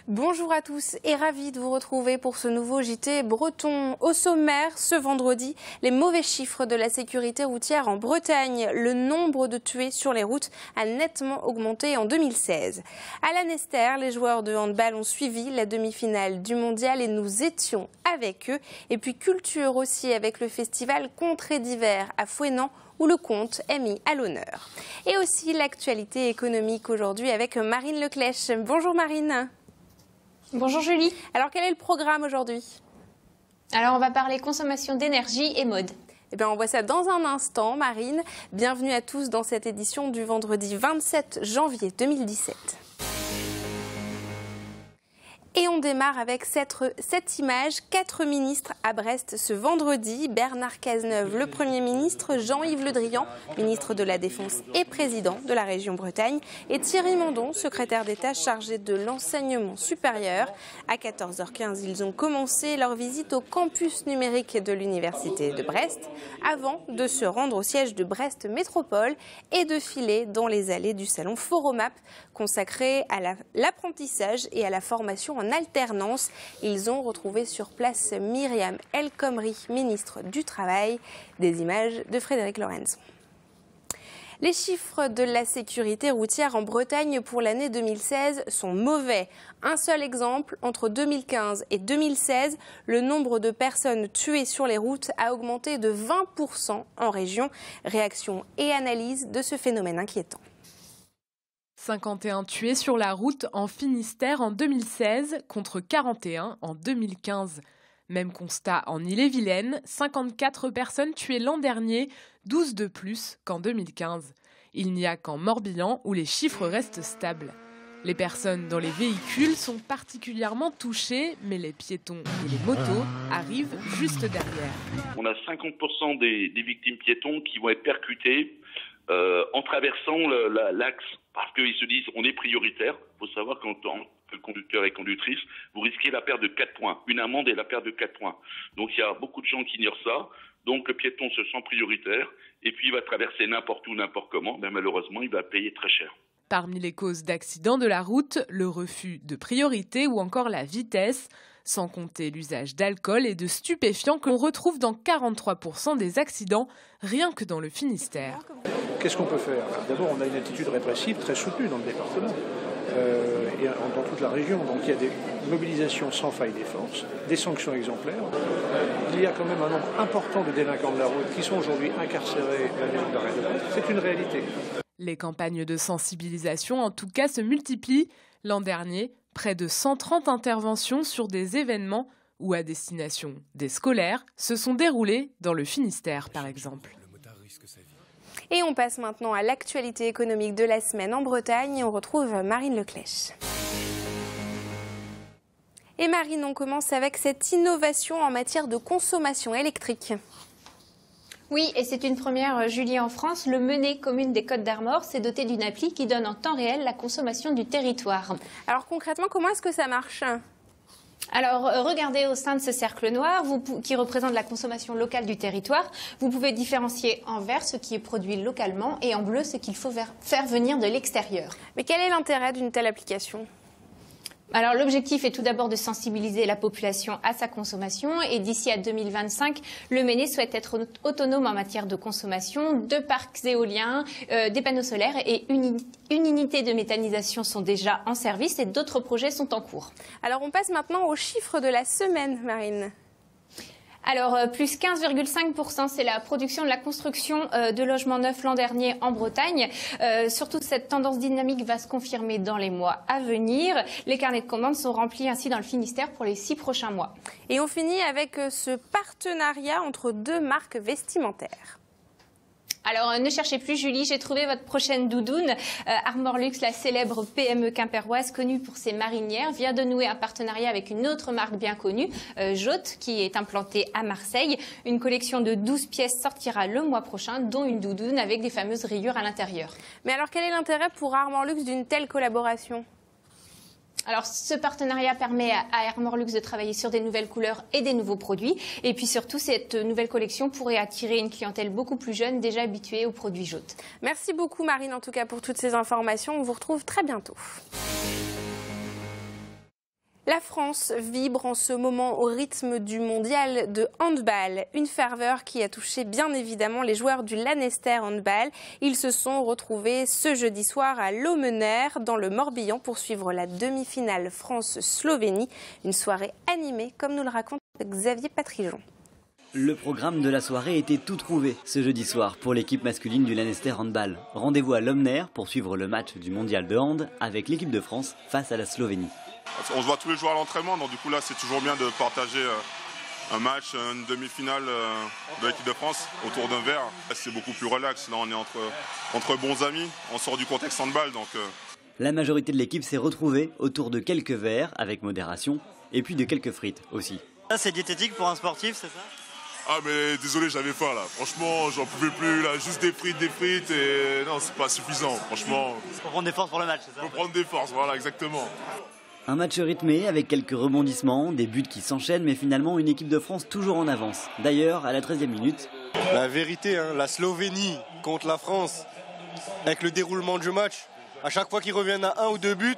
Bonjour à tous et ravi de vous retrouver pour ce nouveau JT breton. Au sommaire, ce vendredi, les mauvais chiffres de la sécurité routière en Bretagne. Le nombre de tués sur les routes a nettement augmenté en 2016. À la Nester, les joueurs de handball ont suivi la demi-finale du mondial et nous étions avec eux. Et puis culture aussi avec le festival Contrées d'hiver à Fouesnant, où le conte est mis à l'honneur. Et aussi l'actualité économique aujourd'hui avec Marine Leclèche. Bonjour Marine. Bonjour Julie. Alors quel est le programme aujourd'hui? Alors on va parler consommation d'énergie et mode. Eh bien, on voit ça dans un instant, Marine. Bienvenue à tous dans cette édition du vendredi 27 janvier 2017. Et on démarre avec cette image. 4 ministres à Brest ce vendredi. Bernard Cazeneuve, le Premier ministre, Jean-Yves Le Drian, ministre de la Défense et président de la région Bretagne, et Thierry Mandon, secrétaire d'État chargé de l'enseignement supérieur. À 14h15, ils ont commencé leur visite au campus numérique de l'Université de Brest, avant de se rendre au siège de Brest Métropole et de filer dans les allées du salon Foromap, consacré à l'apprentissage et à la formation en alternance. Ils ont retrouvé sur place Myriam El Khomri, ministre du Travail. Des images de Frédéric Lorenz. Les chiffres de la sécurité routière en Bretagne pour l'année 2016 sont mauvais. Un seul exemple, entre 2015 et 2016, le nombre de personnes tuées sur les routes a augmenté de 20% en région. Réaction et analyse de ce phénomène inquiétant. 51 tués sur la route en Finistère en 2016 contre 41 en 2015. Même constat en Ille-et-Vilaine, 54 personnes tuées l'an dernier, 12 de plus qu'en 2015. Il n'y a qu'en Morbihan où les chiffres restent stables. Les personnes dans les véhicules sont particulièrement touchées, mais les piétons et les motos arrivent juste derrière. On a 50% des victimes piétons qui vont être percutées en traversant l'axe, parce qu'ils se disent on est prioritaire. Il faut savoir qu'en tant que conducteur et conductrice, vous risquez la perte de 4 points. Une amende et la perte de 4 points. Donc il y a beaucoup de gens qui ignorent ça. Donc le piéton se sent prioritaire et puis il va traverser n'importe où, n'importe comment. Mais malheureusement, il va payer très cher. Parmi les causes d'accidents de la route, le refus de priorité ou encore la vitesse, sans compter l'usage d'alcool et de stupéfiants que l'on retrouve dans 43% des accidents, rien que dans le Finistère. Qu'est-ce qu'on peut faire? D'abord, on a une attitude répressive très soutenue dans le département et dans toute la région. Donc il y a des mobilisations sans faille des forces, des sanctions exemplaires. Il y a quand même un nombre important de délinquants de la route qui sont aujourd'hui incarcérés à la maison d'arrêt de Brest. C'est une réalité. Les campagnes de sensibilisation, en tout cas, se multiplient. L'an dernier, près de 130 interventions sur des événements ou à destination des scolaires se sont déroulées dans le Finistère, par exemple. Et on passe maintenant à l'actualité économique de la semaine en Bretagne et on retrouve Marine Leclèche. Et Marine, on commence avec cette innovation en matière de consommation électrique. Oui, et c'est une première, Julie, en France. Le Mené, commune des Côtes d'Armor, s'est doté d'une appli qui donne en temps réel la consommation du territoire. Alors concrètement, comment est-ce que ça marche ? Alors, regardez au sein de ce cercle noir qui représente la consommation locale du territoire. Vous pouvez différencier en vert ce qui est produit localement et en bleu ce qu'il faut faire venir de l'extérieur. Mais quel est l'intérêt d'une telle application ? Alors l'objectif est tout d'abord de sensibiliser la population à sa consommation et d'ici à 2025, le Mené souhaite être autonome en matière de consommation. 2 parcs éoliens, des panneaux solaires et une unité de méthanisation sont déjà en service et d'autres projets sont en cours. Alors on passe maintenant aux chiffres de la semaine, Marine. Alors, plus 15,5%, c'est la production de la construction de logements neufs l'an dernier en Bretagne. Surtout, cette tendance dynamique va se confirmer dans les mois à venir. Les carnets de commandes sont remplis ainsi dans le Finistère pour les 6 prochains mois. Et on finit avec ce partenariat entre 2 marques vestimentaires. Alors, ne cherchez plus, Julie, j'ai trouvé votre prochaine doudoune. Armor Luxe, la célèbre PME quimpéroise connue pour ses marinières, vient de nouer un partenariat avec une autre marque bien connue, Jotte, qui est implantée à Marseille. Une collection de 12 pièces sortira le mois prochain, dont une doudoune avec des fameuses rayures à l'intérieur. Mais alors, quel est l'intérêt pour Armor Luxe d'une telle collaboration ? Alors, ce partenariat permet à Armor Luxe de travailler sur des nouvelles couleurs et des nouveaux produits. Et puis surtout, cette nouvelle collection pourrait attirer une clientèle beaucoup plus jeune, déjà habituée aux produits Jotte. Merci beaucoup Marine, en tout cas, pour toutes ces informations. On vous retrouve très bientôt. La France vibre en ce moment au rythme du mondial de handball. Une ferveur qui a touché bien évidemment les joueurs du Lanester Handball. Ils se sont retrouvés ce jeudi soir à Laumener, dans le Morbihan, pour suivre la demi-finale France-Slovénie. Une soirée animée, comme nous le raconte Xavier Patrijon. Le programme de la soirée était tout trouvé ce jeudi soir pour l'équipe masculine du Lanester Handball. Rendez-vous à Laumener pour suivre le match du mondial de hand avec l'équipe de France face à la Slovénie. On se voit tous les jours à l'entraînement, donc du coup là c'est toujours bien de partager un match, une demi-finale de l'équipe de France autour d'un verre. C'est beaucoup plus relax, là on est entre bons amis, on sort du contexte handball. La majorité de l'équipe s'est retrouvée autour de quelques verres avec modération et puis de quelques frites aussi. Ça c'est diététique pour un sportif, c'est ça ? Ah mais désolé, j'avais faim là, franchement j'en pouvais plus là, juste des frites et non c'est pas suffisant, franchement. Faut prendre des forces pour le match, c'est ça ? Faut prendre des forces, voilà exactement. Un match rythmé avec quelques rebondissements, des buts qui s'enchaînent, mais finalement une équipe de France toujours en avance. D'ailleurs, à la 13e minute... La vérité, la Slovénie contre la France, avec le déroulement du match, à chaque fois qu'ils reviennent à 1 ou 2 buts,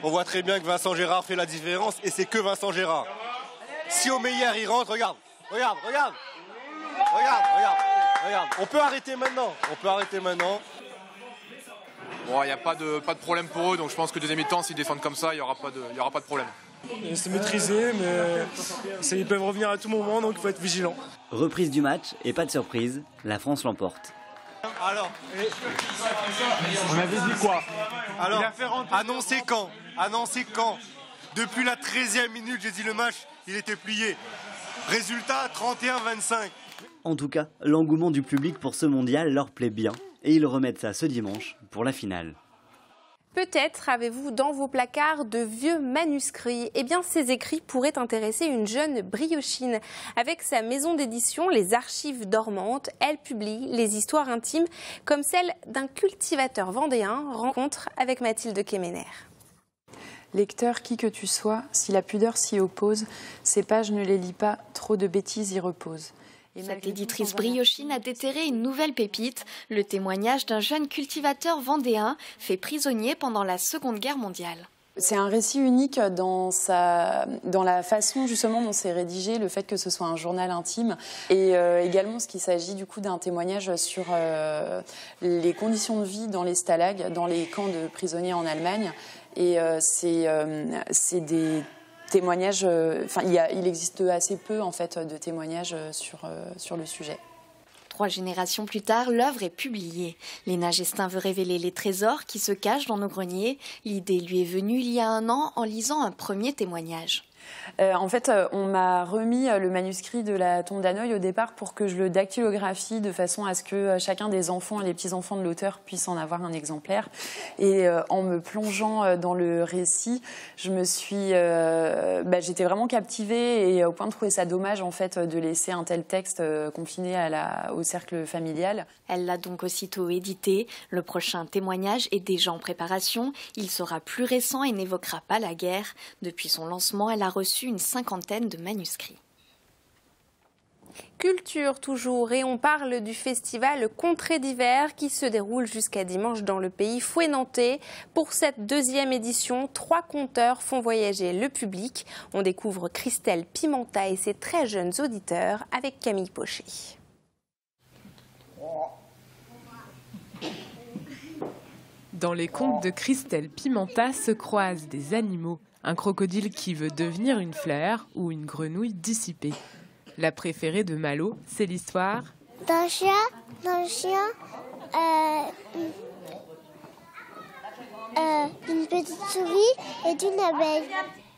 on voit très bien que Vincent Gérard fait la différence, et c'est que Vincent Gérard. Si Omeyer il rentre, regarde. On peut arrêter maintenant. Bon, il n'y a pas de problème pour eux, donc je pense que deuxième mi-temps, s'ils défendent comme ça, il n'y aura pas de problème. C'est maîtrisé, mais ils peuvent revenir à tout moment, donc il faut être vigilant. Reprise du match, et pas de surprise, la France l'emporte. Alors, on avait dit quoi? Alors, annoncez quand? Depuis la 13e minute, j'ai dit le match, il était plié. Résultat, 31-25. En tout cas, l'engouement du public pour ce mondial leur plaît bien. Et ils remettent ça ce dimanche pour la finale. Peut-être avez-vous dans vos placards de vieux manuscrits. Eh bien, ces écrits pourraient intéresser une jeune briochine. Avec sa maison d'édition, Les Archives Dormantes, elle publie les histoires intimes comme celle d'un cultivateur vendéen. Rencontre avec Mathilde Kemener. Lecteur, qui que tu sois, si la pudeur s'y oppose, ces pages ne les lis pas, trop de bêtises y reposent. Cette éditrice briochine a déterré une nouvelle pépite, le témoignage d'un jeune cultivateur vendéen fait prisonnier pendant la Seconde Guerre mondiale. C'est un récit unique dans la façon justement dont c'est rédigé, le fait que ce soit un journal intime et également ce qu'il s'agit du coup d'un témoignage sur les conditions de vie dans les stalags, dans les camps de prisonniers en Allemagne. Et c'est des témoignages, il existe assez peu en fait de témoignages sur le sujet. 3 générations plus tard, l'œuvre est publiée. Léna Gestin veut révéler les trésors qui se cachent dans nos greniers. L'idée lui est venue il y a 1 an en lisant un premier témoignage. En fait, on m'a remis le manuscrit de la tombe d'Hanoï au départ pour que je le dactylographie de façon à ce que chacun des enfants et les petits-enfants de l'auteur puissent en avoir un exemplaire. Et en me plongeant dans le récit, je me suis, j'étais vraiment captivée et au point de trouver ça dommage en fait de laisser un tel texte confiné au cercle familial. Elle l'a donc aussitôt édité. Le prochain témoignage est déjà en préparation. Il sera plus récent et n'évoquera pas la guerre. Depuis son lancement, elle a reçu une 50aine de manuscrits. Culture toujours, et on parle du festival Contrées d'hiver qui se déroule jusqu'à dimanche dans le pays fouettantais. Pour cette 2e édition, 3 conteurs font voyager le public. On découvre Christelle Pimenta et ses très jeunes auditeurs avec Camille Pochet. Dans les contes de Christelle Pimenta se croisent des animaux. Un crocodile qui veut devenir une fleur ou une grenouille dissipée. La préférée de Malo, c'est l'histoire d'un chien, d'une petite souris et d'une abeille.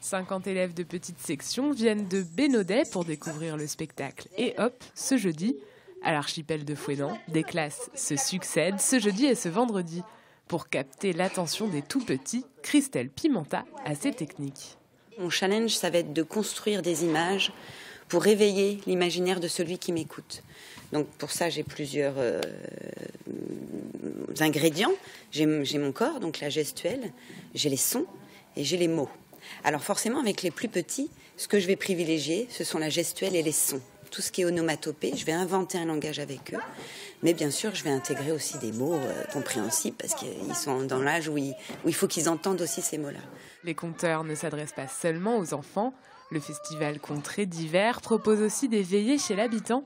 50 élèves de petite section viennent de Bénodet pour découvrir le spectacle. Et hop, ce jeudi, à l'archipel de Fouesnant, des classes se succèdent ce jeudi et ce vendredi. Pour capter l'attention des tout-petits, Christelle Pimenta a ses techniques. Mon challenge, ça va être de construire des images pour réveiller l'imaginaire de celui qui m'écoute. Donc pour ça, j'ai plusieurs ingrédients. J'ai mon corps, donc la gestuelle, j'ai les sons et j'ai les mots. Alors forcément, avec les plus petits, ce que je vais privilégier, ce sont la gestuelle et les sons. Tout ce qui est onomatopée, je vais inventer un langage avec eux. Mais bien sûr, je vais intégrer aussi des mots compréhensibles parce qu'ils sont dans l'âge où il faut qu'ils entendent aussi ces mots-là. Les conteurs ne s'adressent pas seulement aux enfants. Le festival Contrées d'hiver propose aussi des veillées chez l'habitant.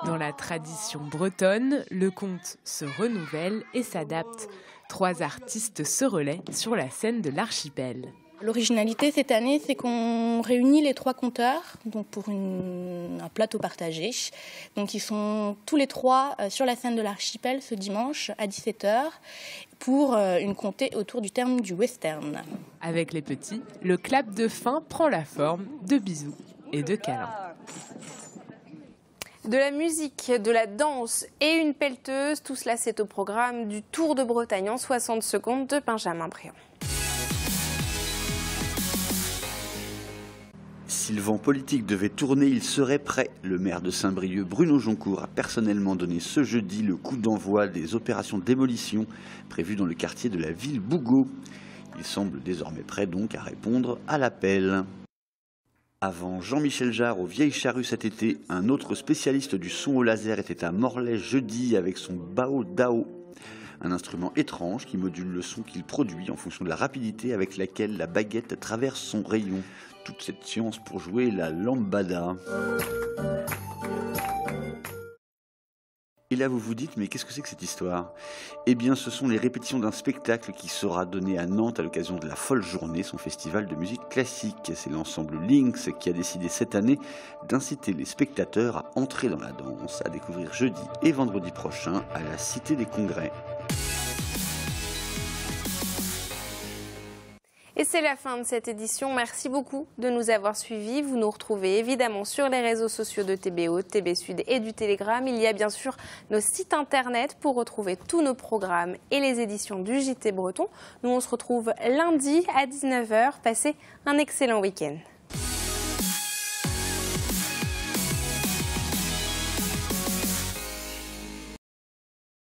Dans la tradition bretonne, le conte se renouvelle et s'adapte. 3 artistes se relaient sur la scène de l'archipel. L'originalité cette année, c'est qu'on réunit les 3 conteurs donc pour un plateau partagé. Donc ils sont tous les 3 sur la scène de l'archipel ce dimanche à 17h pour une contée autour du thème du western. Avec les petits, le clap de fin prend la forme de bisous et de câlins. De la musique, de la danse et une pelleteuse, tout cela c'est au programme du Tour de Bretagne en 60 secondes de Benjamin Briand. Si le vent politique devait tourner, il serait prêt. Le maire de Saint-Brieuc, Bruno Joncourt, a personnellement donné ce jeudi le coup d'envoi des opérations de démolition prévues dans le quartier de la ville Bougot. Il semble désormais prêt donc à répondre à l'appel. Avant Jean-Michel Jarre aux Vieilles Charrues cet été, un autre spécialiste du son au laser était à Morlaix jeudi avec son Bao Dao. Un instrument étrange qui module le son qu'il produit en fonction de la rapidité avec laquelle la baguette traverse son rayon. Toute cette science pour jouer la lambada. Et là vous vous dites, mais qu'est-ce que c'est que cette histoire? Eh bien ce sont les répétitions d'un spectacle qui sera donné à Nantes à l'occasion de la Folle Journée, son festival de musique classique. C'est l'ensemble Lynx qui a décidé cette année d'inciter les spectateurs à entrer dans la danse, à découvrir jeudi et vendredi prochain à la Cité des Congrès. Et c'est la fin de cette édition. Merci beaucoup de nous avoir suivis. Vous nous retrouvez évidemment sur les réseaux sociaux de TBO, TB Sud et du Télégramme. Il y a bien sûr nos sites internet pour retrouver tous nos programmes et les éditions du JT Breton. Nous, on se retrouve lundi à 19h. Passez un excellent week-end.